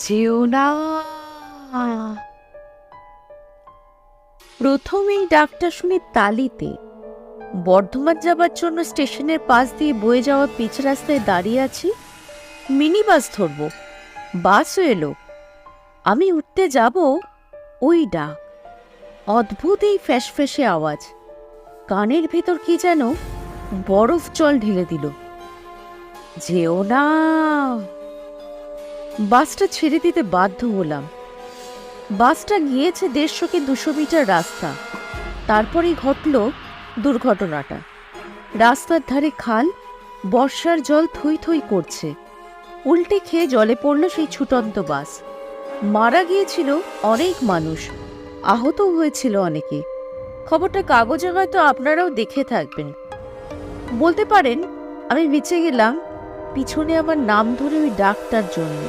যেও না। প্রথম এই ডাকটা শুনে তালিতে বর্ধমান যাবার জন্য স্টেশনের পাশ দিয়ে বয়ে যাওয়া পিচ রাস্তায় দাঁড়িয়ে আছি। মিনি বাস ধরবো, বাসও এলো। আমি উঠতে যাব, ওই ডাক, অদ্ভুত এই ফ্যাসফ্যাসে আওয়াজ, কানের ভেতর কি যেন বরফ জল ঢেলে দিল। যেও না। বাসটা ছেড়ে দিতে বাধ্য হলাম। বাসটা গিয়েছে 150 কি 200 মিটার রাস্তা। তারপরেই ঘটল দুর্ঘটনাটা। রাস্তার ধারে খাল, বর্ষার জল থই থই করছে। উল্টে খেয়ে জলে পড়ল সেই ছুটন্ত বাস। মারা গিয়েছিল অনেক মানুষ, আহতও হয়েছিল অনেকে। খবরটা কাগজে হয়তো আপনারাও দেখে থাকবেন। বলতে পারেন আমি বেঁচে গেলাম পিছনে আমার নাম ধরে ওই ডাকটার জন্য।